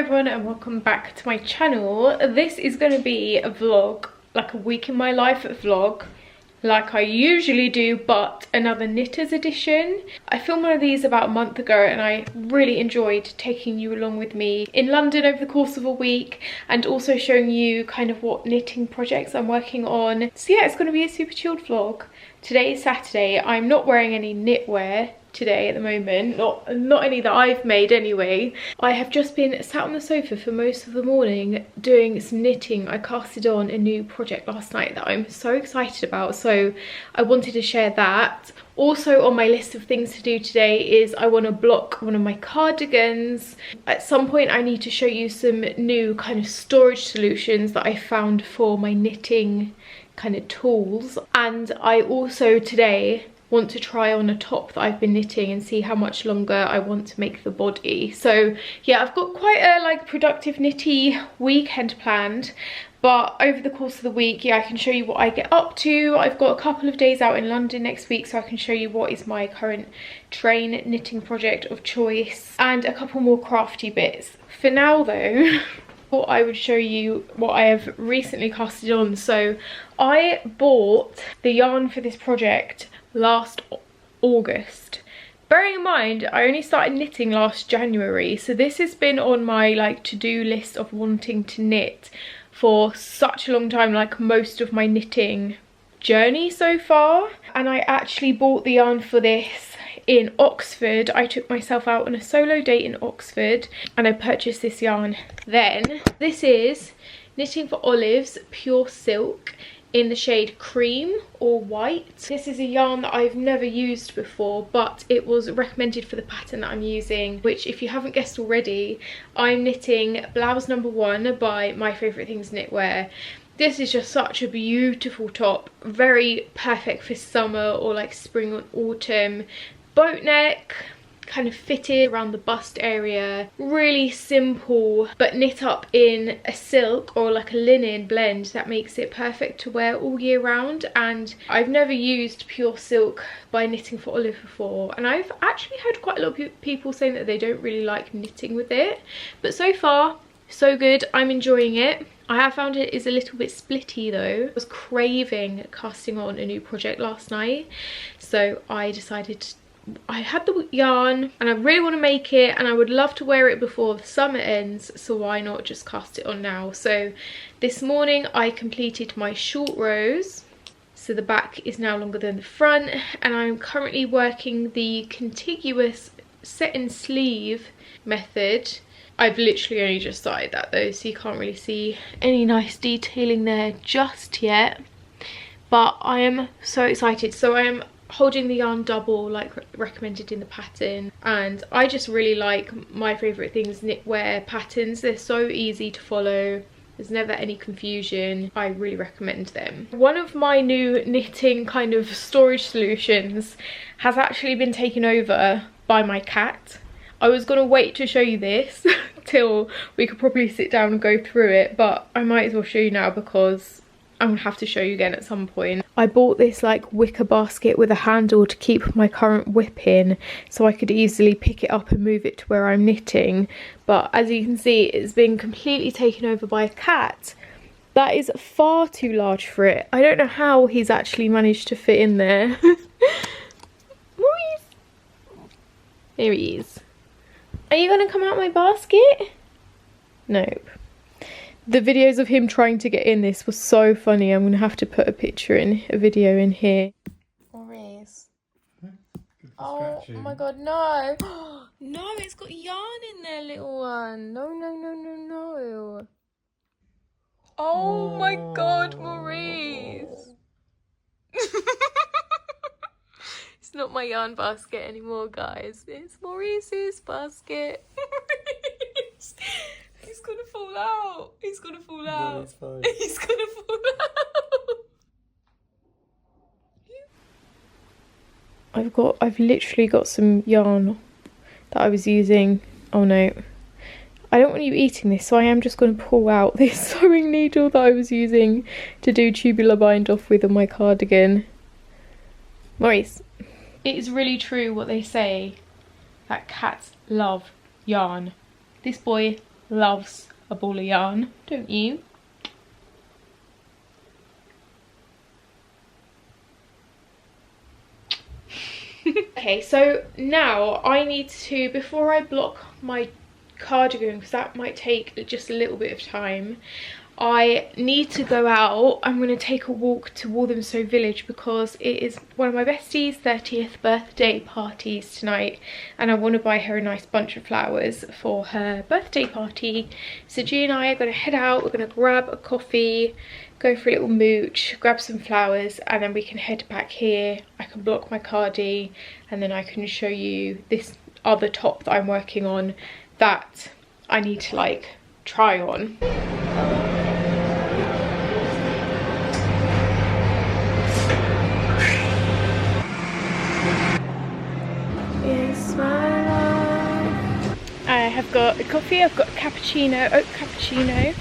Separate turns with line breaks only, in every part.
everyone and welcome back to my channel. This is going to be a vlog, like a week in my life vlog, like I usually do, but another knitters edition. I filmed one of these about a month ago and I really enjoyed taking you along with me in London over the course of a week and also showing you kind of what knitting projects I'm working on. So yeah, it's going to be a super chilled vlog. Today is Saturday. I'm not wearing any knitwear today at the moment, not any that I've made anyway. I have just been sat on the sofa for most of the morning doing some knitting. I casted on a new project last night that I'm so excited about, so I wanted to share that. Also on my list of things to do today is I want to block one of my cardigans. At some point I need to show you some new kind of storage solutions that I found for my knitting kind of tools, and I also today want to try on a top that I've been knitting and see how much longer I want to make the body. So yeah, I've got quite a like productive knitty weekend planned, but over the course of the week, yeah, I can show you what I get up to. I've got a couple of days out in London next week, so I can show you what is my current train knitting project of choice and a couple more crafty bits. For now though, thought I would show you what I have recently casted on. So I bought the yarn for this project last August. Bearing in mind I only started knitting last January, so this has been on my like to-do list of wanting to knit for such a long time, like most of my knitting journey so far. And I actually bought the yarn for this in Oxford. I took myself out on a solo date in Oxford and I purchased this yarn then. This is Knitting for Olives Pure Silk in the shade cream or white. This is a yarn that I've never used before, but it was recommended for the pattern that I'm using, which if you haven't guessed already, I'm knitting Blouse Number 1 by My Favourite Things Knitwear. This is just such a beautiful top, very perfect for summer or like spring or autumn. Boat neck, kind of fitted around the bust area, really simple, but knit up in a silk or like a linen blend that makes it perfect to wear all year round. And I've never used pure silk by Knitting for Olive before, and I've actually heard quite a lot of people saying that they don't really like knitting with it, but so far so good. I'm enjoying it. I have found it is a little bit splitty though. I was craving casting on a new project last night, so I decided I had the yarn and I really want to make it and I would love to wear it before the summer ends, so why not just cast it on now. So this morning I completed my short rows, so the back is now longer than the front, and I'm currently working the contiguous set and sleeve method. I've literally only just started that though, so you can't really see any nice detailing there just yet, but I am so excited. So I am holding the yarn double like recommended in the pattern, and I just really like My Favourite Things knitwear patterns. They're so easy to follow, there's never any confusion. I really recommend them. One of my new knitting kind of storage solutions has actually been taken over by my cat. I was gonna wait to show you this till we could probably sit down and go through it, but I might as well show you now because I'm gonna have to show you again at some point. I bought this like wicker basket with a handle to keep my current whip in, so I could easily pick it up and move it to where I'm knitting. But as you can see, it's been completely taken over by a cat. That is far too large for it. I don't know how he's actually managed to fit in there. There he is. Are you gonna come out my basket? Nope. The videos of him trying to get in this was so funny. I'm gonna have to put a video in here. Maurice. Oh my god, no. No, it's got yarn in there, little one. No, no, no, no, no. Oh my god, Maurice. It's not my yarn basket anymore, guys. It's Maurice's basket. Maurice. He's gonna fall out. He's gonna fall out. No, it's fine. He's gonna fall out. I've literally got some yarn that I was using. Oh no. I don't want you eating this, so I am just going to pull out this sewing needle that I was using to do tubular bind off with on my cardigan. Maurice. It is really true what they say, that cats love yarn. This boy loves a ball of yarn, don't you? Okay, so now I need to, before I block my cardigan, because that might take just a little bit of time, I need to go out. I'm going to take a walk to Walthamstow Village because it is one of my besties' 30th birthday parties tonight, and I want to buy her a nice bunch of flowers for her birthday party. So G and I are going to head out, we're going to grab a coffee, go for a little mooch, grab some flowers, and then we can head back here. I can block my cardi, and then I can show you this other top that I'm working on that I need to like try on. Yes, my love. I have got a coffee, I've got a cappuccino, oat cappuccino,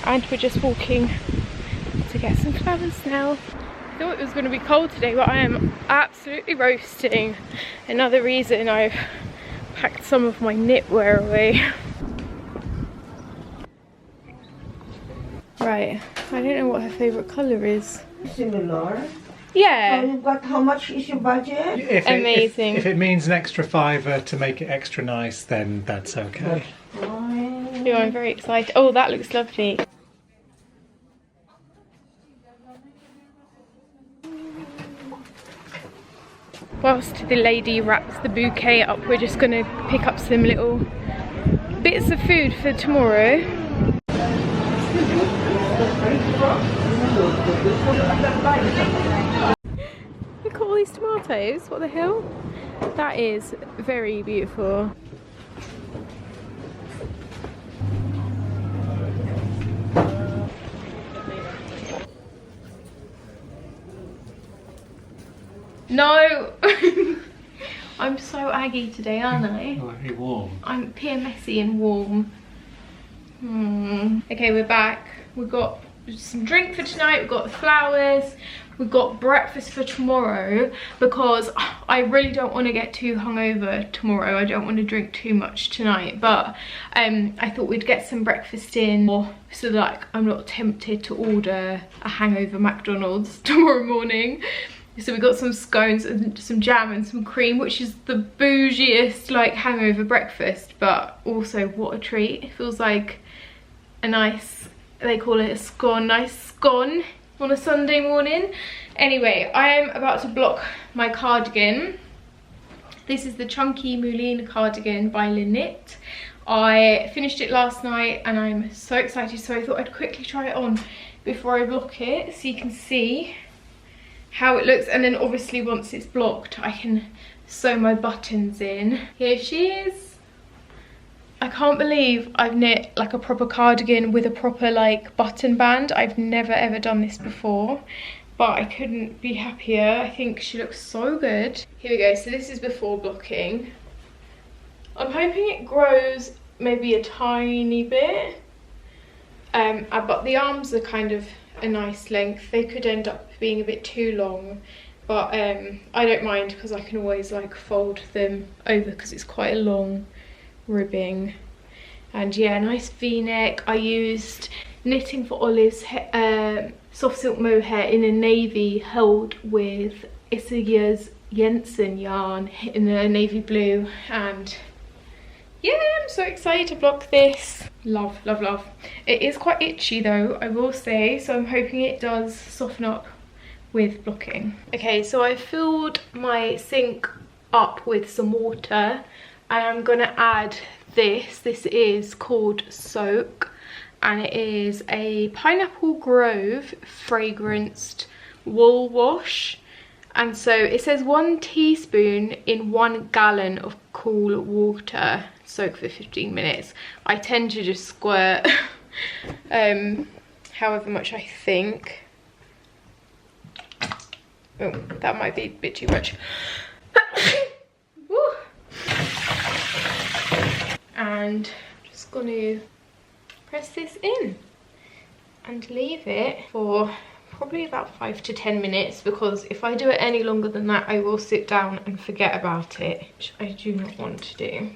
and we're just walking to get some flowers now. I thought it was going to be cold today, but I am absolutely roasting. Another reason I've packed some of my knitwear away. Right, I don't know what her favourite colour is.
Similar.
Yeah.
So you've got, how much is your budget?
Amazing.
If it means an extra £5 to make it extra nice, then that's okay.
Oh, I'm very excited. Oh, that looks lovely. Whilst the lady wraps the bouquet up, we're just going to pick up some little bits of food for tomorrow. Look at all these tomatoes, what the hell? That is very beautiful. No! I'm so aggy today, aren't I?
Very warm.
I'm PMSy and warm. Okay, we're back. We've got some drink for tonight, we've got the flowers, we've got breakfast for tomorrow, because I really don't want to get too hungover tomorrow. I don't want to drink too much tonight, but I thought we'd get some breakfast in so that like, I'm not tempted to order a hangover McDonald's tomorrow morning. So we got some scones and some jam and some cream, which is the bougiest like hangover breakfast, but also what a treat. It feels like a nice, they call it a scone, nice scone on a Sunday morning. Anyway, I am about to block my cardigan. This is the chunky MOuline cardigan by Knit. I finished it last night and I'm so excited, so I thought I'd quickly try it on before I block it so you can see how it looks, and then obviously once it's blocked I can sew my buttons in. Here she is. I can't believe I've knit like a proper cardigan with a proper like button band. I've never ever done this before, but I couldn't be happier. I think she looks so good. Here we go, so this is before blocking. I'm hoping it grows maybe a tiny bit, but the arms are kind of a nice length. They could end up being a bit too long, but I don't mind because I can always like fold them over because it's quite a long ribbing. And yeah, nice v-neck. I used Knitting for Olive's soft silk mohair in a navy held with Isaya's Jensen yarn in a navy blue, and yeah, I'm so excited to block this. Love, love, love. It is quite itchy though, I will say, so I'm hoping it does soften up with blocking. Okay, so I filled my sink up with some water and I'm gonna add this. This is called Soak, and it is a Pineapple Grove fragranced wool wash. And so it says 1 teaspoon in 1 gallon of cool water, soak for 15 minutes. I tend to just squirt however much I think. Oh, that might be a bit too much. And just gonna press this in and leave it for probably about 5 to 10 minutes, because if I do it any longer than that I will sit down and forget about it, which I do not want to do.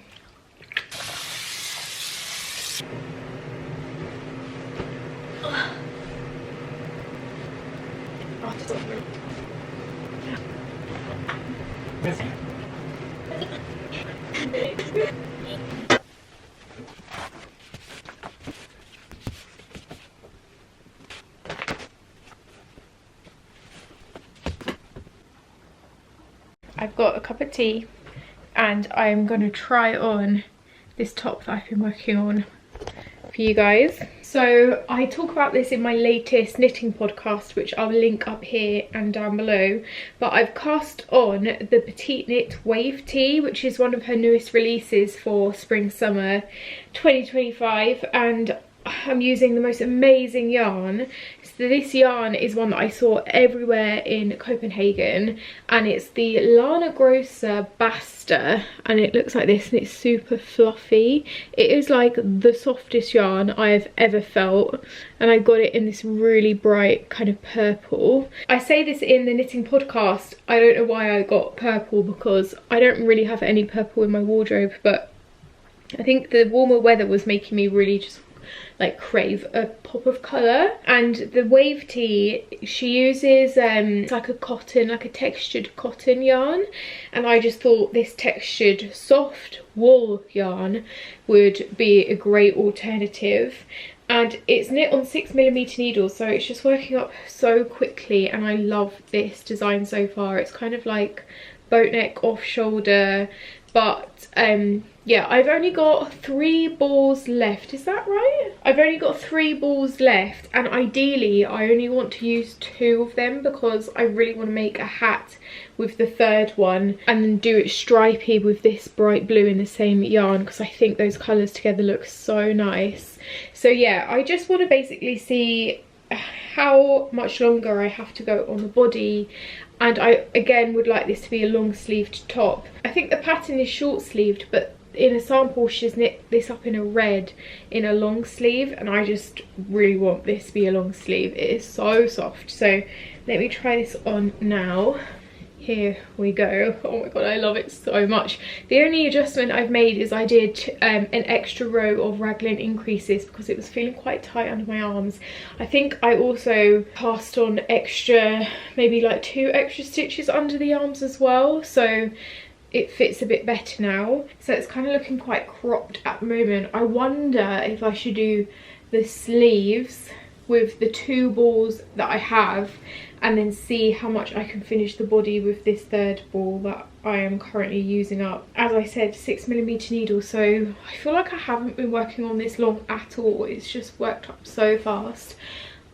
I've got a cup of tea and I'm going to try on this top that I've been working on for you guys. So I talk about this in my latest knitting podcast, which I'll link up here and down below, but I've cast on the Petite Knit Wave Tee, which is one of her newest releases for spring summer 2025, and I'm using the most amazing yarn. So this yarn is one that I saw everywhere in Copenhagen, and it's the Lana Grossa Basta, and it looks like this and it's super fluffy. It is like the softest yarn I have ever felt, and I got it in this really bright kind of purple. I say this in the knitting podcast, I don't know why I got purple, because I don't really have any purple in my wardrobe, but I think the warmer weather was making me really just like crave a pop of colour. And the Wave Tee, she uses it's like a cotton, like a textured cotton yarn, and I just thought this textured soft wool yarn would be a great alternative. And it's knit on 6mm needles, so it's just working up so quickly, and I love this design so far. It's kind of like boat neck off shoulder, but yeah, I've only got 3 balls left. Is that right? I've only got 3 balls left, and ideally I only want to use 2 of them, because I really want to make a hat with the 3rd one and then do it stripy with this bright blue in the same yarn, because I think those colours together look so nice. So yeah, I just want to basically see how much longer I have to go on the body, and I again would like this to be a long sleeved top. I think the pattern is short sleeved, but in a sample she's knit this up in a red in a long sleeve, and I just really want this to be a long sleeve. It is so soft. So let me try this on now. Here we go. Oh my god, I love it so much. The only adjustment I've made is I did an extra row of raglan increases because it was feeling quite tight under my arms. I think I also cast on extra, maybe like 2 extra stitches under the arms as well, so it fits a bit better now. So it's kind of looking quite cropped at the moment. I wonder if I should do the sleeves with the 2 balls that I have, and then see how much I can finish the body with this 3rd ball that I am currently using up. As I said, 6mm needle, so I feel like I haven't been working on this long at all. It's just worked up so fast.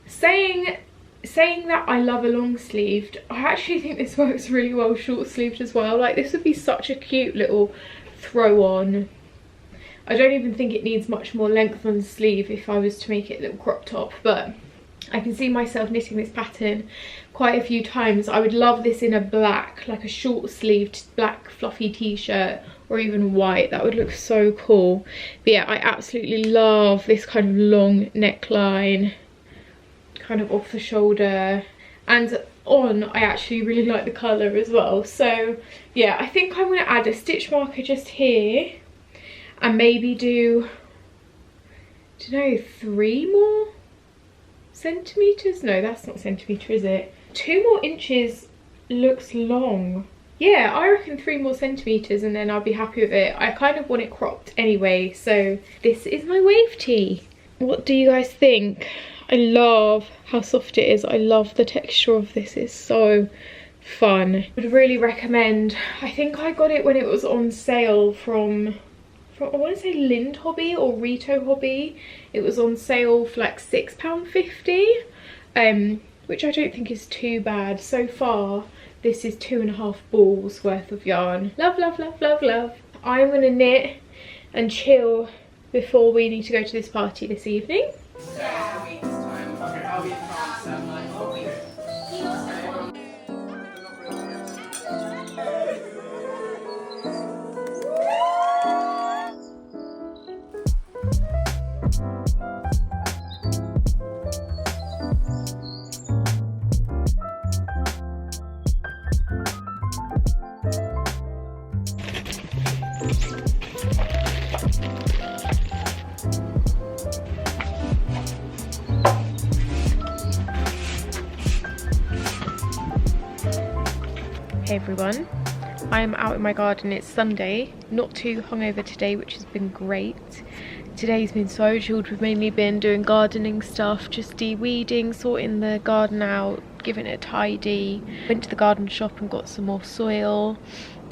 Saying that I love a long sleeved, I actually think this works really well short sleeved as well. Like, this would be such a cute little throw on. I don't even think it needs much more length on the sleeve if I was to make it a little crop top, but I can see myself knitting this pattern quite a few times. I would love this in a black, like a short sleeved black fluffy t-shirt, or even white. That would look so cool. But yeah, I absolutely love this kind of long neckline, kind of off the shoulder, and on I actually really like the colour as well. So yeah, I think I'm going to add a stitch marker just here and maybe do, I don't know, 3 more centimetres? No, that's not centimetre, is it? 2 more inches looks long. Yeah, I reckon 3 more centimetres and then I'll be happy with it. I kind of want it cropped anyway, so this is my Wave Tee. What do you guys think? I love how soft it is. I love the texture of this. It's so fun. Would really recommend. I think I got it when it was on sale from I want to say Lind Hobby or Rito Hobby. It was on sale for like £6.50, which I don't think is too bad. So far this is 2.5 balls worth of yarn. Love, love, love, love, love. I'm gonna knit and chill before we need to go to this party this evening. Hey everyone, I am out in my garden. It's Sunday, not too hungover today, which has been great. Today's been so chilled. We've mainly been doing gardening stuff, just de-weeding, sorting the garden out, giving it a tidy. Went to the garden shop and got some more soil.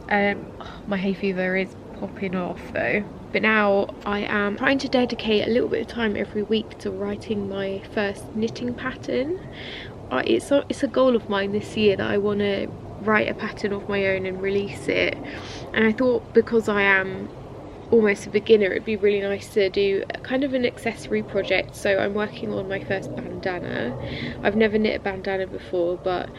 My hay fever is popping off though. But now I am trying to dedicate a little bit of time every week to writing my first knitting pattern. It's a goal of mine this year that I want to write a pattern of my own and release it. And I thought, because I am almost a beginner, it'd be really nice to do kind of an accessory project. So I'm working on my first bandana. I've never knit a bandana before, but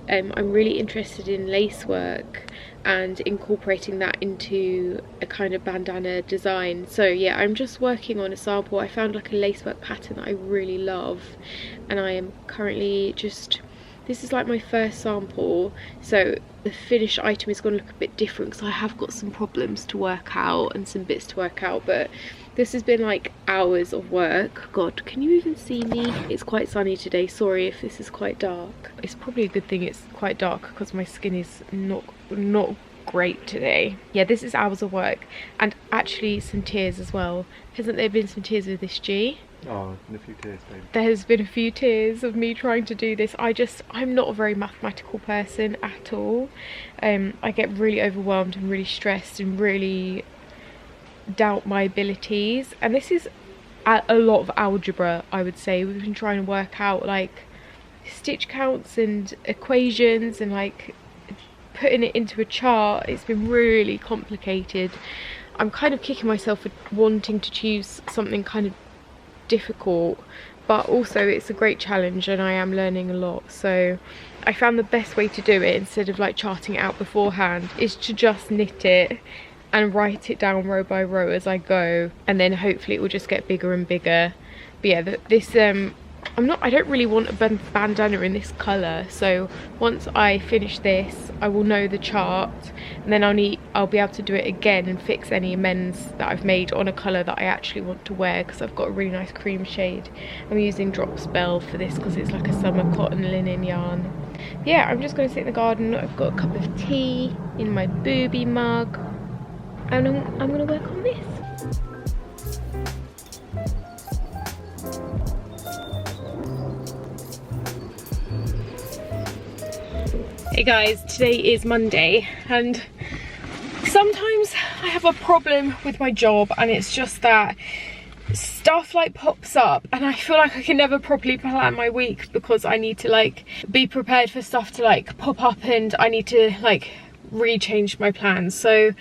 I'm really interested in lace work and incorporating that into a kind of bandana design. So yeah, I'm just working on a sample. I found like a lacework pattern that I really love, and I am currently just, this is like my first sample, so the finished item is going to look a bit different because I have got some problems to work out and some bits to work out. But this has been like hours of work. God, can you even see me? It's quite sunny today. Sorry if this is quite dark. It's probably a good thing it's quite dark because my skin is not great today. Yeah, this is hours of work, and actually some tears as well. Hasn't there been some tears with this G?
Oh, a few tears, babe.
There's been a few tears of me trying to do this. I'm not a very mathematical person at all. I get really overwhelmed and really stressed and really doubt my abilities. And this is a lot of algebra, I would say. We've been trying to work out like stitch counts and equations and like putting it into a chart. It's been really complicated. I'm kind of kicking myself for wanting to choose something kind of difficult, but also it's a great challenge and I am learning a lot. So I found the best way to do it, instead of like charting it out beforehand, is to just knit it and write it down row by row as I go, and then hopefully it will just get bigger and bigger. But yeah, this I don't really want a bandana in this colour, so once I finish this I will know the chart, and then I'll be able to do it again and fix any amends that I've made on a colour that I actually want to wear, because I've got a really nice cream shade. I'm using Drop Spell for this because it's like a summer cotton linen yarn. Yeah, I'm just going to sit in the garden. I've got a cup of tea in my booby mug, and I'm going to work on this. Hey guys, today is Monday, and sometimes I have a problem with my job, and it's just that stuff like pops up and I feel like I can never properly plan my week because I need to like be prepared for stuff to like pop up, and I need to like rechange my plans. So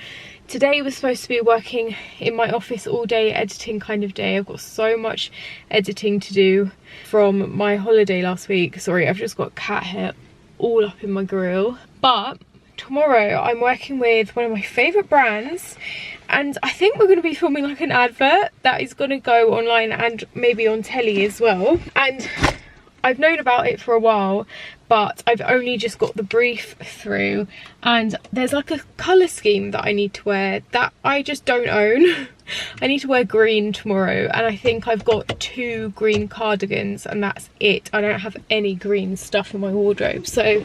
today was supposed to be working in my office all day, editing kind of day. I've got so much editing to do from my holiday last week. Sorry, I've just got cat hair all up in my grill. But tomorrow I'm working with one of my favourite brands, and I think we're going to be filming like an advert that is going to go online and maybe on telly as well. And I've known about it for a while, but I've only just got the brief through, and there's like a colour scheme that I need to wear that I just don't own. I need to wear green tomorrow, and I think I've got 2 green cardigans and that's it. I don't have any green stuff in my wardrobe, so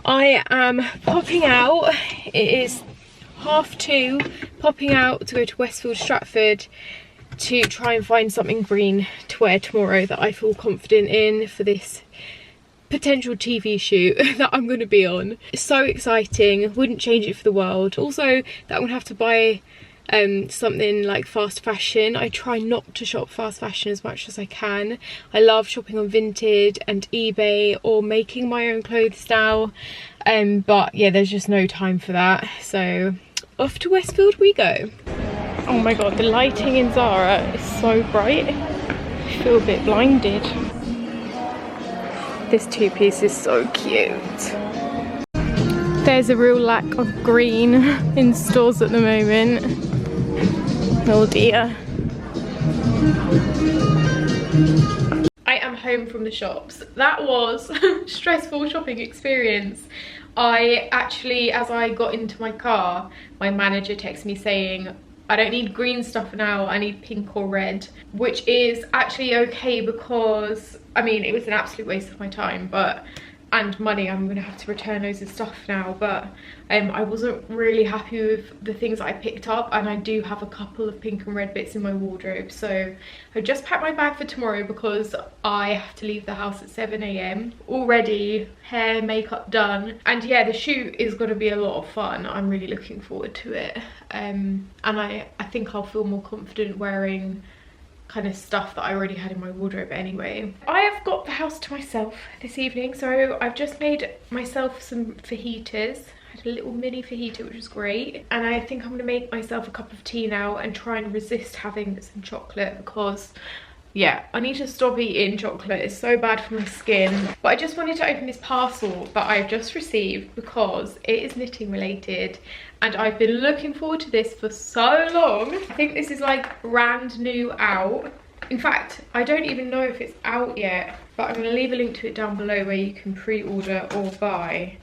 I am popping out. It is 2:30, popping out to go to Westfield Stratford to try and find something green to wear tomorrow that I feel confident in for this potential TV shoot that I'm going to be on. It's so exciting, wouldn't change it for the world. Also, that I'm going to have to buy something like fast fashion. I try not to shop fast fashion as much as I can. I love shopping on Vinted and eBay or making my own clothes now, but yeah, there's just no time for that. So off to Westfield we go. Oh my god, the lighting in Zara is so bright. I feel a bit blinded. This two-piece is so cute. There's a real lack of green in stores at the moment. Oh dear. I am home from the shops. That was a stressful shopping experience. I actually, as I got into my car, my manager texted me saying, I don't need green stuff now, I need pink or red, which is actually okay because, I mean, it was an absolute waste of my time, but and money. I'm gonna have to return loads of stuff now, but I wasn't really happy with the things that I picked up, and I do have a couple of pink and red bits in my wardrobe. So I just packed my bag for tomorrow because I have to leave the house at 7 AM. Already hair, makeup done, and yeah, the shoot is gonna be a lot of fun. I'm really looking forward to it, and I think I'll feel more confident wearing kind of stuff that I already had in my wardrobe anyway. I have got the house to myself this evening, so I've just made myself some fajitas. I had a little mini fajita, which was great, and I think I'm gonna make myself a cup of tea now and try and resist having some chocolate, because yeah, I need to stop eating chocolate. It's so bad for my skin. But I just wanted to open this parcel that I've just received because it is knitting related, and I've been looking forward to this for so long. I think this is like brand new out. In fact, I don't even know if it's out yet, but I'm going to leave a link to it down below where you can pre-order or buy.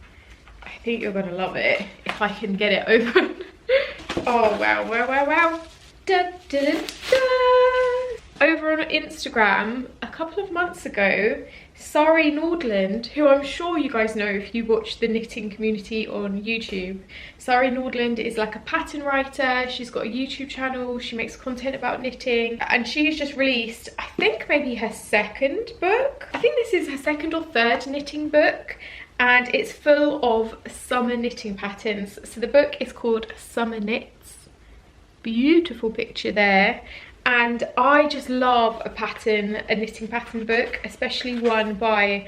I think you're going to love it if I can get it open. Oh wow, wow, wow, wow. Da, da, da, da. Over on Instagram a couple of months ago, Sari Nordland, who I'm sure you guys know if you watch the knitting community on YouTube. Sari Nordland is like a pattern writer. She's got a YouTube channel. She makes content about knitting, and she's just released, I think maybe her second book. I think this is her second or third knitting book, and it's full of summer knitting patterns. So the book is called Summer Knits. Beautiful picture there. And I just love a knitting pattern book, especially one by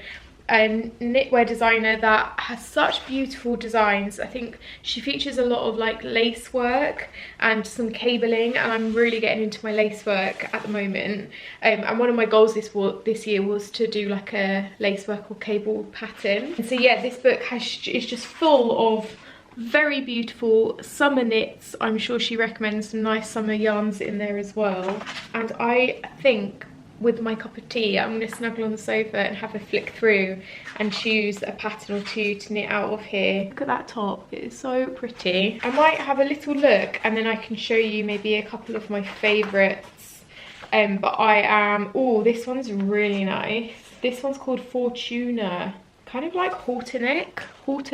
a knitwear designer that has such beautiful designs. I think she features a lot of like lace work and some cabling, and I'm really getting into my lace work at the moment. And one of my goals this year was to do like a lace work or cable pattern. And so yeah, this book is just full of very beautiful summer knits. I'm sure she recommends some nice summer yarns in there as well. And I think with my cup of tea, I'm going to snuggle on the sofa and have a flick through and choose a pattern or two to knit out of here. Look at that top, it is so pretty. I might have a little look and then I can show you maybe a couple of my favourites. But oh, this one's really nice. This one's called Fortuna, kind of like halter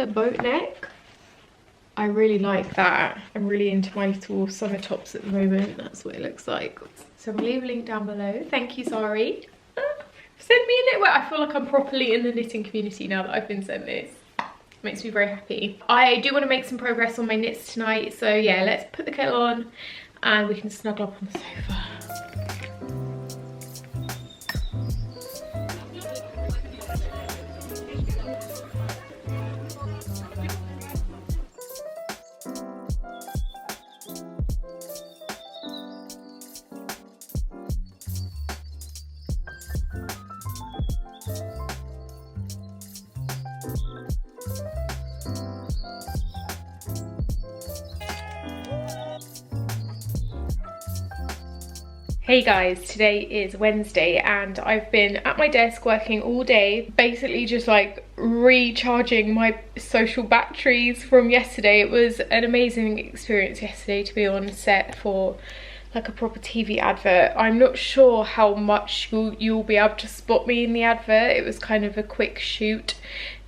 boat neck. I really like that. I'm really into my little summer tops at the moment. That's what it looks like. So I'll leave a link down below. Thank you, Sari. Send me a knitwear. I feel like I'm properly in the knitting community now that I've been sent this. Makes me very happy. I do want to make some progress on my knits tonight. So yeah, let's put the kettle on and we can snuggle up on the sofa. Hey guys, today is Wednesday and I've been at my desk working all day, basically just like recharging my social batteries from yesterday. It was an amazing experience yesterday to be on set for like a proper TV advert. I'm not sure how much you'll be able to spot me in the advert. It was kind of a quick shoot,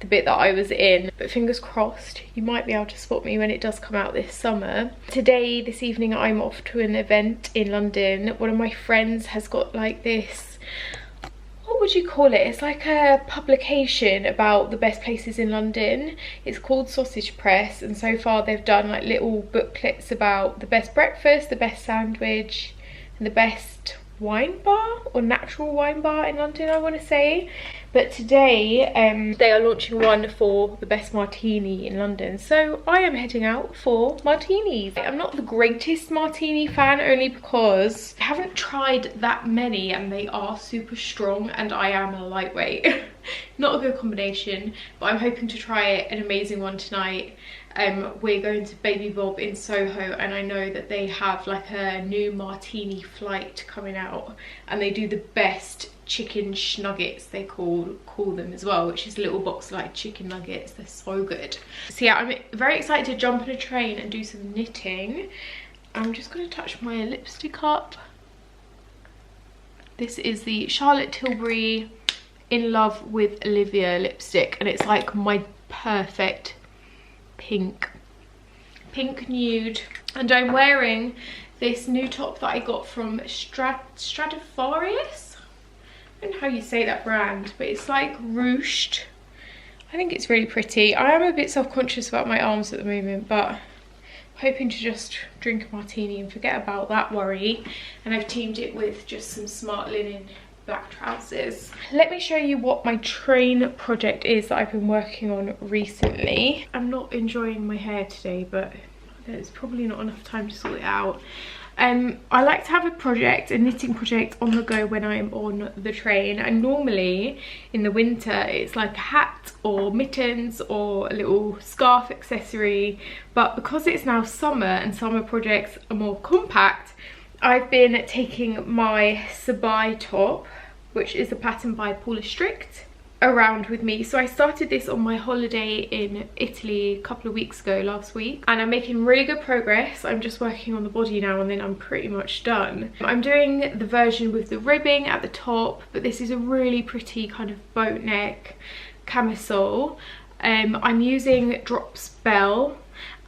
the bit that I was in, but fingers crossed you might be able to spot me when it does come out this summer. This evening I'm off to an event in London. One of my friends has got like this, what would you call it? It's like a publication about the best places in London. It's called Sausage Press, and so far they've done like little booklets about the best breakfast, the best sandwich, and the best wine bar or natural wine bar in London, I want to say. But today they are launching one for the best martini in London, so I am heading out for martinis. I'm not the greatest martini fan, only because I haven't tried that many and they are super strong and I am a lightweight. Not a good combination, but I'm hoping to try an amazing one tonight. We're going to Baby Bob in Soho, and I know that they have like a new martini flight coming out, and they do the best chicken schnuggets, they call them as well, which is a little box like chicken nuggets. They're so good. So yeah, I'm very excited to jump on a train and do some knitting. I'm just going to touch my lipstick up. This is the Charlotte Tilbury in love with Olivia lipstick, and it's like my perfect pink nude. And I'm wearing this new top that I got from Stradivarius. I don't know how you say that brand, but it's like ruched. I think it's really pretty. I am a bit self-conscious about my arms at the moment, but I'm hoping to just drink a martini and forget about that worry. And I've teamed it with just some smart linen black trousers. Let me show you what my train project is that I've been working on recently. I'm not enjoying my hair today, but there's probably not enough time to sort it out. I like to have a knitting project on the go when I'm on the train, and normally in the winter it's like a hat or mittens or a little scarf accessory, but because it's now summer and summer projects are more compact, I've been taking my Sari top, which is a pattern by Paula Strict, around with me. So I started this on my holiday in Italy a couple of weeks ago, last week, and I'm making really good progress. I'm just working on the body now and then I'm pretty much done. I'm doing the version with the ribbing at the top, but this is a really pretty kind of boat neck camisole. I'm using Drops Bell,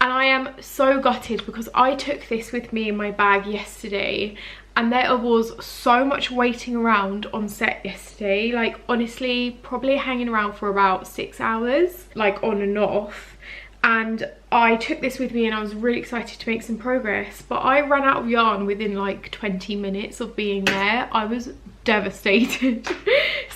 and I am so gutted because I took this with me in my bag yesterday, and there was so much waiting around on set yesterday. Like honestly, probably hanging around for about 6 hours, like on and off. And I took this with me and I was really excited to make some progress, but I ran out of yarn within like 20 minutes of being there. I was devastated.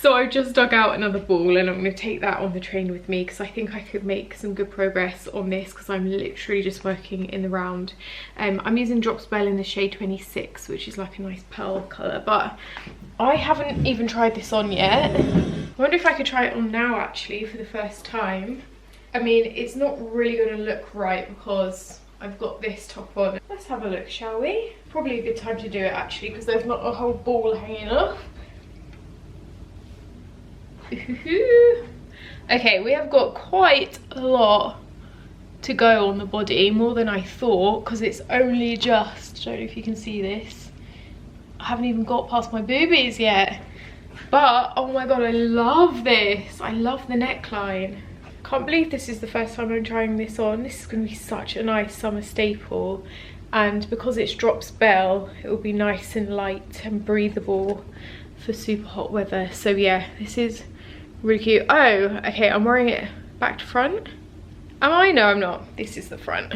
So I just dug out another ball and I'm going to take that on the train with me, because I think I could make some good progress on this, because I'm literally just working in the round. I'm using Drops Bell in the shade 26, which is like a nice pearl colour, but I haven't even tried this on yet. I wonder if I could try it on now actually for the first time. I mean, it's not really going to look right because I've got this top on. Let's have a look, shall we? Probably a good time to do it actually, because there's not a whole ball hanging off. Okay, we have got quite a lot to go on the body, more than I thought, because it's only just, I don't know if you can see this, I haven't even got past my boobies yet. But oh my god, I love this. I love the neckline. Can't believe this is the first time I'm trying this on. This is going to be such a nice summer staple, and because it's Drops Bell, it will be nice and light and breathable for super hot weather. So yeah, this is really cute. Oh, okay, I'm wearing it back to front. Am I? No, I'm not. This is the front.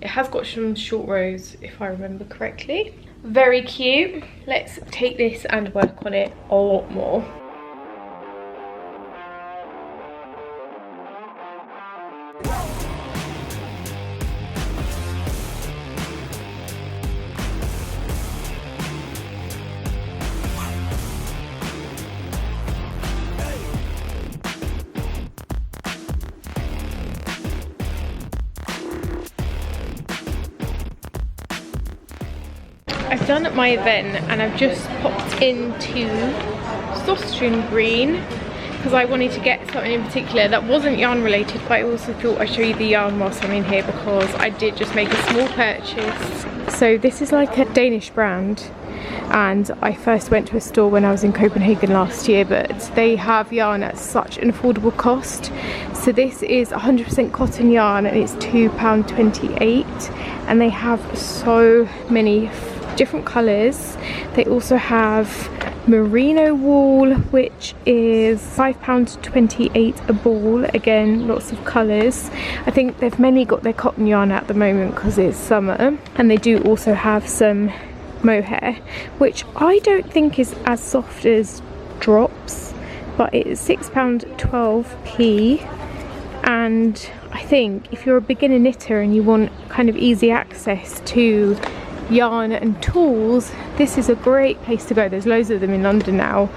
It has got some short rows, if I remember correctly. Very cute. Let's take this and work on it a lot more. I've done my event and I've just popped into Sostrene Greene because I wanted to get something in particular that wasn't yarn related, but I also thought I'd show you the yarn whilst I'm in here because I did just make a small purchase. So this is like a Danish brand, and I first went to a store when I was in Copenhagen last year, but they have yarn at such an affordable cost. So this is 100% cotton yarn and it's £2.28, and they have so many different colours. They also have merino wool, which is £5.28 a ball. Again, lots of colours. I think they've mainly got their cotton yarn at the moment because it's summer, and they do also have some mohair, which I don't think is as soft as Drops, but it's £6.12p. And I think if you're a beginner knitter and you want kind of easy access to yarn and tools, this is a great place to go. There's loads of them in London now.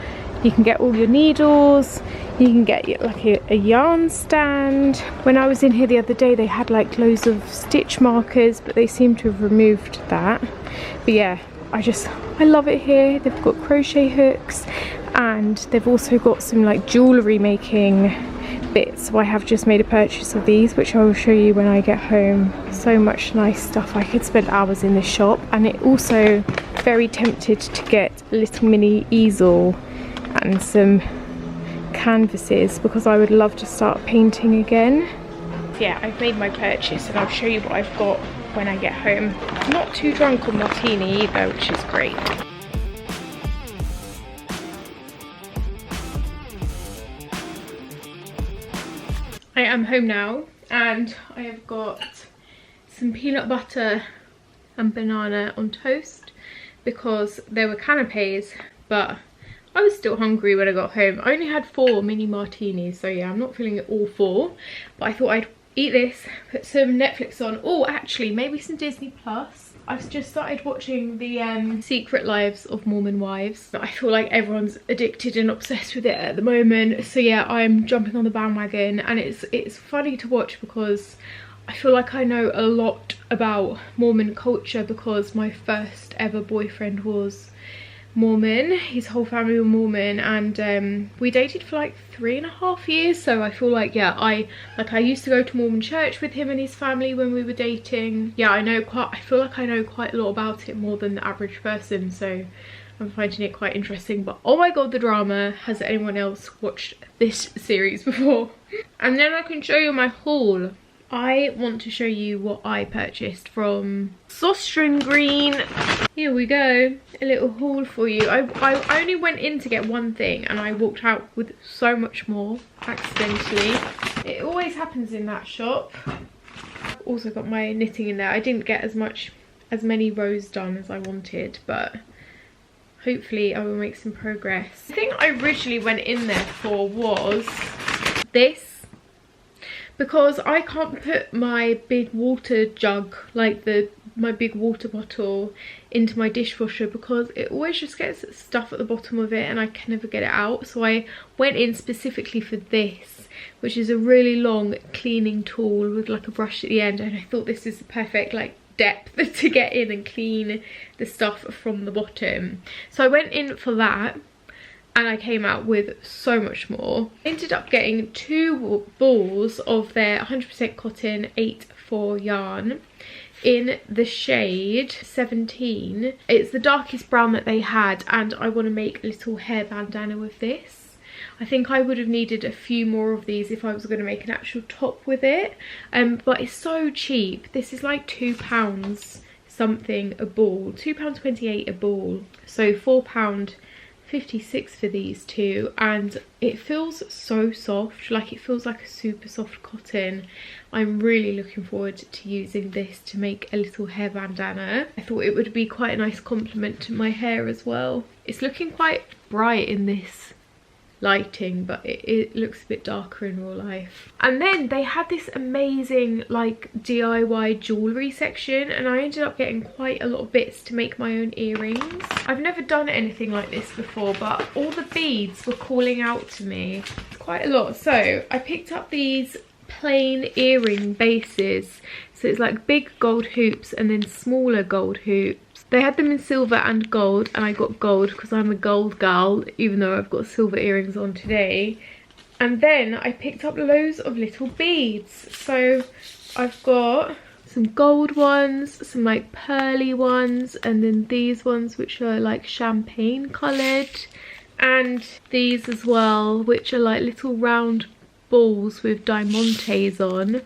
You can get all your needles, you can get like a yarn stand. When I was in here the other day, they had like loads of stitch markers, but they seem to have removed that. But yeah, I love it here. They've got crochet hooks, and they've also got some like jewellery making bits. So I have just made a purchase of these, which I will show you when I get home. So much nice stuff. I could spend hours in this shop. And it also very tempted to get a little mini easel and some canvases because I would love to start painting again. Yeah, I've made my purchase and I'll show you what I've got when I get home. I'm not too drunk on Martini either, which is great. I am home now and I have got some peanut butter and banana on toast because there were canapes, but I was still hungry when I got home. I only had 4 mini martinis, so yeah, I'm not feeling it all 4, but I thought I'd eat this, put some Netflix on. Oh, actually, maybe some Disney Plus. I've just started watching the Secret Lives of Mormon Wives. I feel like everyone's addicted and obsessed with it at the moment. So yeah, I'm jumping on the bandwagon, and it's funny to watch because I feel like I know a lot about Mormon culture because my first ever boyfriend was Mormon. His whole family were Mormon, and we dated for like 3.5 years. So I feel like, yeah, I used to go to Mormon church with him and his family when we were dating. Yeah, I feel like I know quite a lot about it, more than the average person, so I'm finding it quite interesting. But oh my god, the drama. Has anyone else watched this series before? And then I can show you my haul. I want to show you what I purchased from Sostrene Greene. Here we go, a little haul for you. I only went in to get one thing and I walked out with so much more accidentally. It always happens in that shop. Also got my knitting in there. I didn't get as many rows done as I wanted, but hopefully I will make some progress. The thing I originally went in there for was this, because I can't put my big water jug, like my big water bottle, into my dishwasher because it always just gets stuff at the bottom of it and I can never get it out. So I went in specifically for this, which is a really long cleaning tool with like a brush at the end, and I thought this is the perfect like depth to get in and clean the stuff from the bottom. So I went in for that, and I came out with so much more. I ended up getting 2 balls of their 100% cotton 8/4 yarn in the shade 17. It's the darkest brown that they had, and I want to make a little hair bandana with this. I think I would have needed a few more of these if I was going to make an actual top with it, but it's so cheap. This is like £2 something a ball, £2.28 a ball, so £4.56 for these 2, and it feels so soft. Like, it feels like a super soft cotton. I'm really looking forward to using this to make a little hair bandana. I thought it would be quite a nice complement to my hair as well. It's looking quite bright in this lighting, but it looks a bit darker in real life. And then they had this amazing like DIY jewellery section, and I ended up getting quite a lot of bits to make my own earrings. I've never done anything like this before, but all the beads were calling out to me. It's quite a lot. So I picked up these plain earring bases. So it's like big gold hoops and then smaller gold hoops. They had them in silver and gold, and I got gold because I'm a gold gal, even though I've got silver earrings on today. And then I picked up loads of little beads. So I've got some gold ones, some like pearly ones, and then these ones which are like champagne coloured, and these as well, which are like little round balls with diamantes on,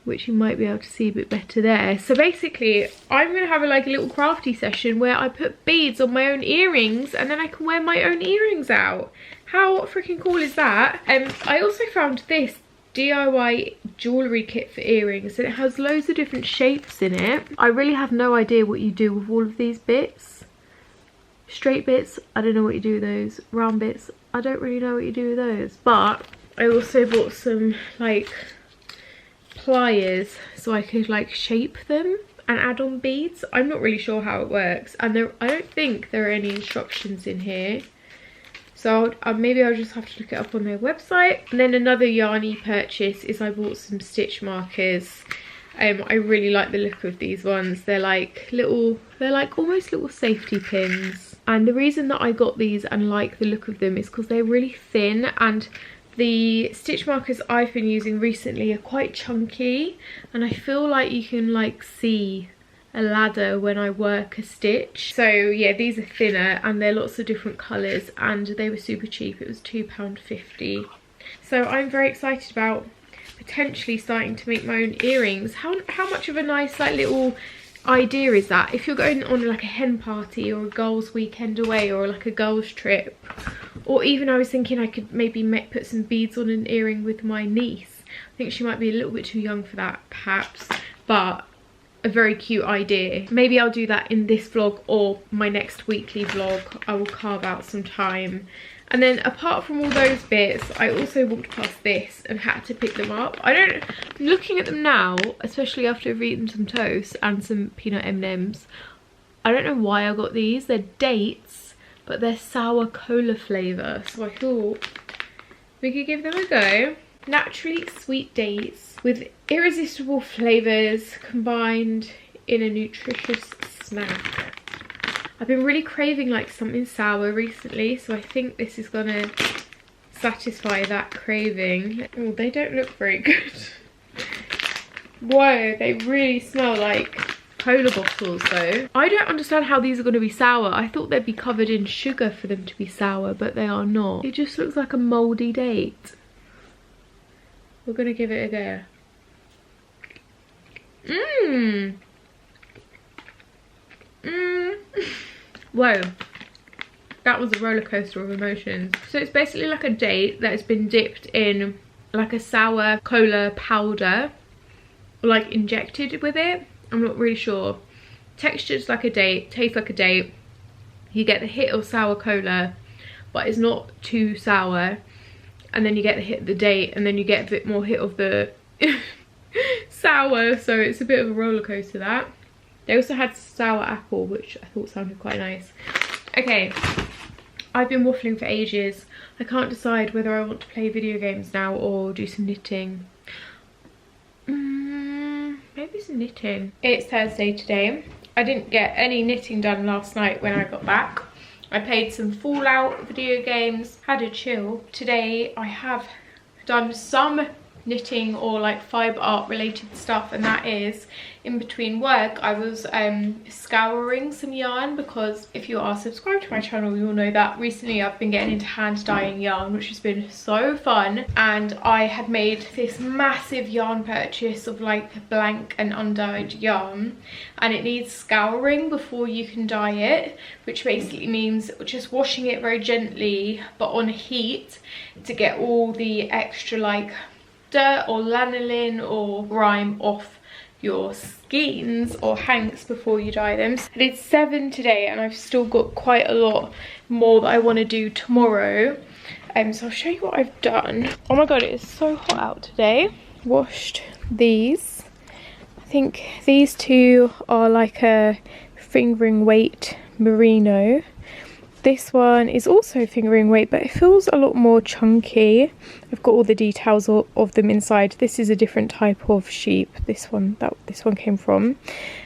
which you might be able to see a bit better there. So basically I'm going to have a little crafty session where I put beads on my own earrings, and then I can wear my own earrings out. How freaking cool is that? I also found this DIY jewellery kit for earrings, and it has loads of different shapes in it. I really have no idea what you do with all of these bits. Straight bits, I don't know what you do with those. Round bits, I don't really know what you do with those. But I also bought some like pliers so I could like shape them and add on beads. I'm not really sure how it works, and I don't think there are any instructions in here, so maybe I'll just have to look it up on their website. And then another yarny purchase is I bought some stitch markers. I really like the look of these ones. They're like almost little safety pins, and the reason that I got these and like the look of them is because they're really thin, and the stitch markers I've been using recently are quite chunky, and I feel like you can like see a ladder when I work a stitch. So yeah, these are thinner and they're lots of different colours, and they were super cheap. It was £2.50. So I'm very excited about potentially starting to make my own earrings. How much of a nice like little idea is that if you're going on like a hen party or a girls' weekend away or like a girls' trip? Or even I was thinking I could maybe put some beads on an earring with my niece. I think she might be a little bit too young for that perhaps, but a very cute idea. Maybe I'll do that in this vlog or my next weekly vlog. I will carve out some time. And then apart from all those bits, I also walked past this and had to pick them up. I'm looking at them now, especially after I've eaten some toast and some peanut M&Ms. I don't know why I got these. They're dates, but they're sour cola flavour. So I thought we could give them a go. Naturally sweet dates with irresistible flavours combined in a nutritious snack. I've been really craving like something sour recently, so I think this is gonna satisfy that craving. Oh, they don't look very good. Whoa, they really smell like cola bottles though. I don't understand how these are going to be sour. I thought they'd be covered in sugar for them to be sour, but they are not. It just looks like a mouldy date. We're going to give it a go. Whoa, that was a roller coaster of emotions. So it's basically like a date that has been dipped in like a sour cola powder, like injected with it. I'm not really sure. Texture's like a date, tastes like a date. You get the hit of sour cola, but it's not too sour. And then you get the hit of the date, and then you get a bit more hit of the sour. So it's a bit of a roller coaster, that. They also had sour apple, which I thought sounded quite nice. Okay, I've been waffling for ages. I can't decide whether I want to play video games now or do some knitting. Maybe some knitting. It's Thursday today. I didn't get any knitting done last night when I got back. I played some Fallout video games, had a chill. Today I have done some knitting or like fibre art related stuff, and that is in between work. I was scouring some yarn, because if you are subscribed to my channel you'll know that recently I've been getting into hand dyeing yarn, which has been so fun. And I had made this massive yarn purchase of like blank and undyed yarn, and it needs scouring before you can dye it, which basically means just washing it very gently but on heat to get all the extra like dirt or lanolin or grime off your skeins or hanks before you dye them. So I did 7 today, and I've still got quite a lot more that I want to do tomorrow. So I'll show you what I've done. Oh my god, it is so hot out today. Washed these. I think these two are like a fingering weight merino. This one is also fingering weight, but it feels a lot more chunky. I've got all the details of them inside. This is a different type of sheep, this one came from.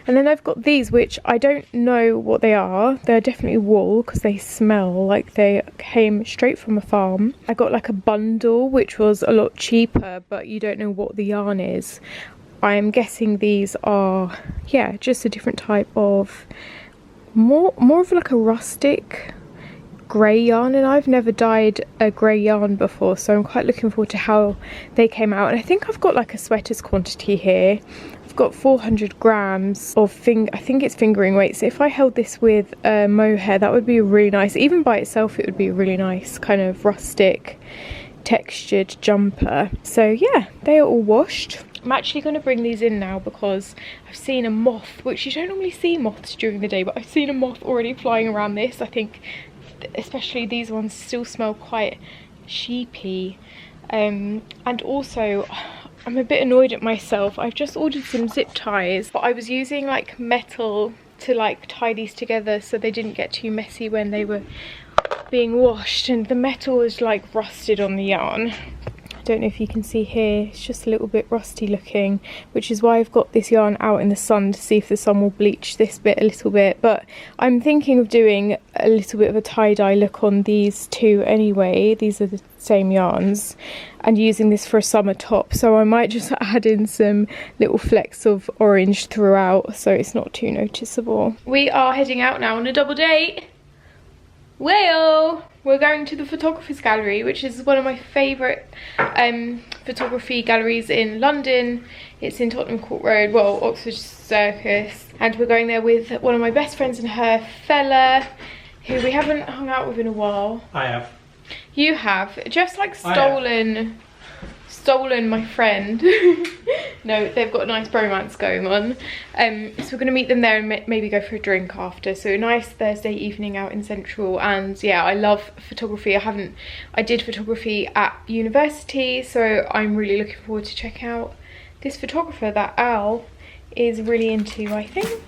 And then I've got these, which I don't know what they are. They're definitely wool, because they smell like they came straight from a farm. I got like a bundle, which was a lot cheaper, but you don't know what the yarn is. I am guessing these are, yeah, just a different type of, more of like a rustic grey yarn, and I've never dyed a grey yarn before, so I'm quite looking forward to how they came out. And I think I've got like a sweater's quantity here. I've got 400 grams of I think it's fingering weight, so if I held this with mohair, that would be really nice. Even by itself it would be a really nice kind of rustic textured jumper. So yeah, they are all washed. I'm actually going to bring these in now because I've seen a moth, which you don't normally see moths during the day, but I've seen a moth already flying around this. I think especially these ones still smell quite sheepy, and also I'm a bit annoyed at myself. I've just ordered some zip ties, but I was using like metal to like tie these together so they didn't get too messy when they were being washed, and the metal is like rusted on the yarn. I don't know if you can see here, it's just a little bit rusty looking, which is why I've got this yarn out in the sun to see if the sun will bleach this bit a little bit. But I'm thinking of doing a little bit of a tie-dye look on these two anyway. These are the same yarns, and using this for a summer top, so I might just add in some little flecks of orange throughout so it's not too noticeable. We are heading out now on a double date. Well, we're going to the Photographers Gallery, which is one of my favourite photography galleries in London. It's in Tottenham Court Road, well, Oxford Circus, and we're going there with one of my best friends and her fella, who we haven't hung out with in a while.
I have.
You have. Just like stolen my friend. No, they've got a nice bromance going on. So we're going to meet them there and maybe go for a drink after. So a nice Thursday evening out in Central. And yeah, I love photography. I did photography at university, so I'm really looking forward to checking out this photographer that Al is really into, I think.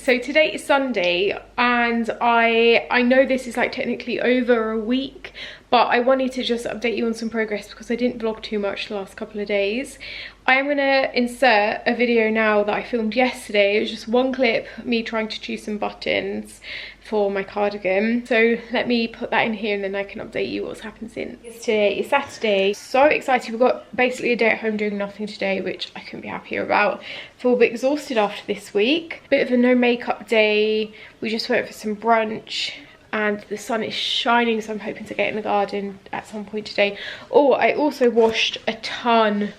So today is Sunday, and I know this is like technically over a week, but I wanted to just update you on some progress because I didn't vlog too much the last couple of days. I am going to insert a video now that I filmed yesterday. It was just one clip, me trying to choose some buttons for my cardigan. So let me put that in here and then I can update you what's happened since. Today is Saturday. So excited. We've got basically a day at home doing nothing today, which I couldn't be happier about. Feel a bit exhausted after this week. Bit of a no makeup day. We just went for some brunch and the sun is shining, so I'm hoping to get in the garden at some point today. Oh, I also washed a ton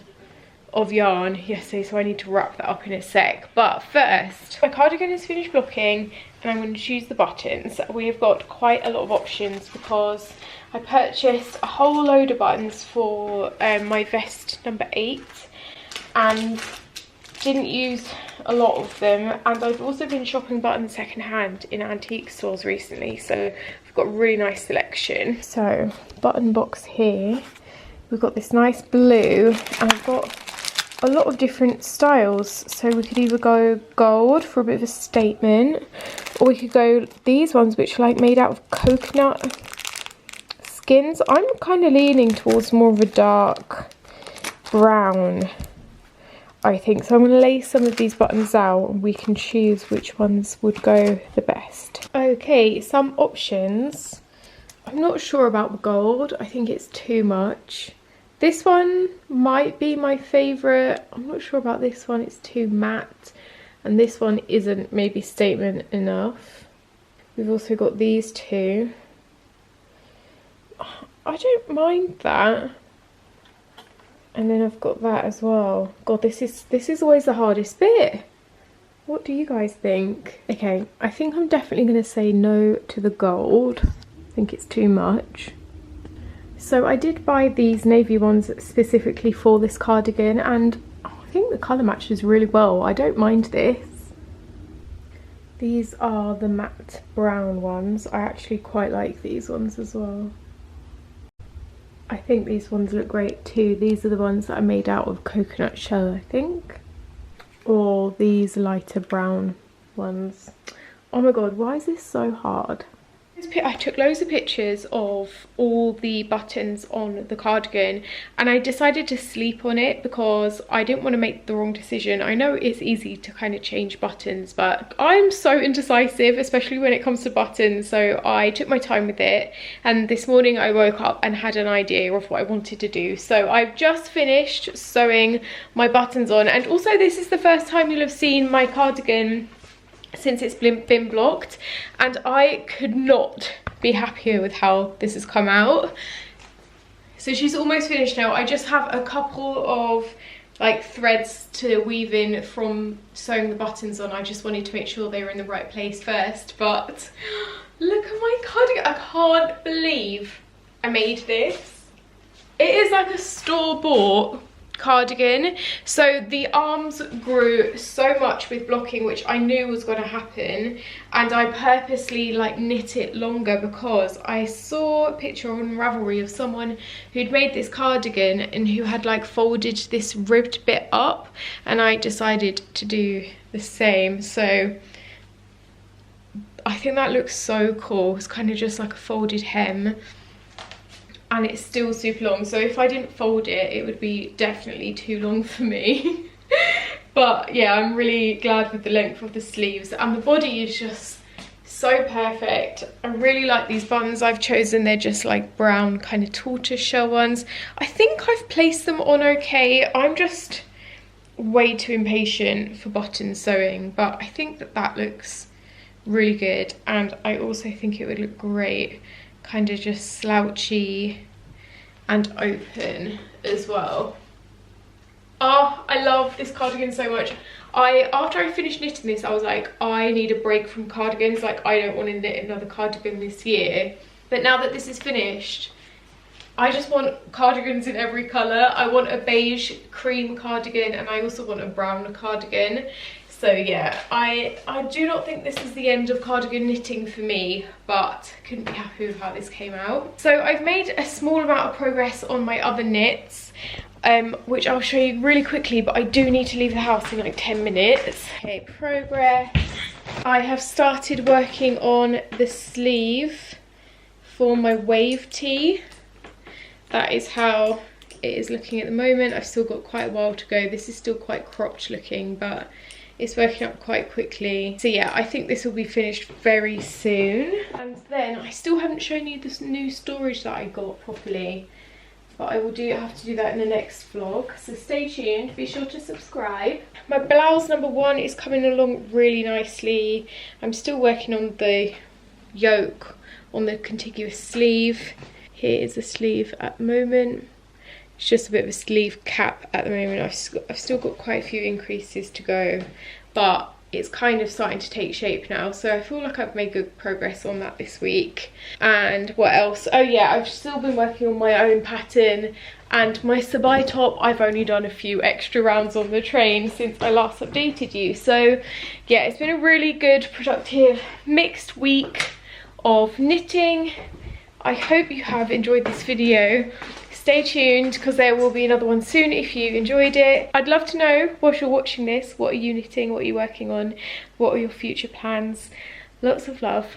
of yarn yesterday, so I need to wrap that up in a sec. But first, my cardigan is finished blocking and I'm going to choose the buttons. We've got quite a lot of options because I purchased a whole load of buttons for my vest number 8 and didn't use a lot of them, and I've also been shopping buttons secondhand in antique stores recently, so we've got a really nice selection. So button box here, we've got this nice blue and I've got a lot of different styles, so we could either go gold for a bit of a statement, or we could go these ones which are like made out of coconut skins. I'm kind of leaning towards more of a dark brown, I think, so I'm going to lay some of these buttons out and we can choose which ones would go the best. Okay, some options. I'm not sure about the gold. I think it's too much. This one might be my favourite. I'm not sure about this one. It's too matte. And this one isn't maybe statement enough. We've also got these two. I don't mind that. And then I've got that as well. God, this is always the hardest bit. What do you guys think? Okay, I think I'm definitely going to say no to the gold. I think it's too much. So I did buy these navy ones specifically for this cardigan, and I think the colour matches really well. I don't mind this. These are the matte brown ones. I actually quite like these ones as well. I think these ones look great too. These are the ones that are made out of coconut shell, I think. Or these lighter brown ones. Oh my god, why is this so hard? I took loads of pictures of all the buttons on the cardigan and I decided to sleep on it because I didn't want to make the wrong decision. I know it's easy to kind of change buttons, but I'm so indecisive, especially when it comes to buttons, so I took my time with it, and this morning I woke up and had an idea of what I wanted to do. So I've just finished sewing my buttons on, and also this is the first time you'll have seen my cardigan since it's been blocked, and I could not be happier with how this has come out. So she's almost finished now. I just have a couple of like threads to weave in from sewing the buttons on. I just wanted to make sure they were in the right place first, but look at my cardigan. I can't believe I made this. It is like a store-bought cardigan. So the arms grew so much with blocking, which I knew was going to happen, and I purposely like knit it longer because I saw a picture on Ravelry of someone who'd made this cardigan and who had like folded this ribbed bit up, and I decided to do the same. So I think that looks so cool. It's kind of just like a folded hem, and it's still super long. So if I didn't fold it, it would be definitely too long for me. But yeah, I'm really glad with the length of the sleeves, and the body is just so perfect. I really like these buttons I've chosen. They're just like brown kind of tortoise shell ones. I think I've placed them on okay. I'm just way too impatient for button sewing, but I think that that looks really good, and I also think it would look great kind of just slouchy and open as well. Oh, I love this cardigan so much. After I finished knitting this, I was like, I need a break from cardigans. Like, I don't want to knit another cardigan this year. But now that this is finished, I just want cardigans in every colour. I want a beige cream cardigan, and I also want a brown cardigan. So yeah, I do not think this is the end of cardigan knitting for me, but couldn't be happy with how this came out. So I've made a small amount of progress on my other knits, which I'll show you really quickly, but I do need to leave the house in like 10 minutes. Okay, progress. I have started working on the sleeve for my wave tee. That is how it is looking at the moment. I've still got quite a while to go. This is still quite cropped looking, but it's working up quite quickly. So yeah, I think this will be finished very soon. And then I still haven't shown you this new storage that I got properly, but I will have to do that in the next vlog. So stay tuned, be sure to subscribe. My blouse number 1 is coming along really nicely. I'm still working on the yoke on the contiguous sleeve. Here is the sleeve at the moment. It's just a bit of a sleeve cap at the moment. I've still got quite a few increases to go, but it's kind of starting to take shape now. So I feel like I've made good progress on that this week. And what else? Oh yeah, I've still been working on my own pattern, and my Sari top, I've only done a few extra rounds on the train since I last updated you. So yeah, it's been a really good, productive, mixed week of knitting. I hope you have enjoyed this video. Stay tuned because there will be another one soon if you enjoyed it. I'd love to know, whilst you're watching this, what are you knitting, what are you working on, what are your future plans? Lots of love.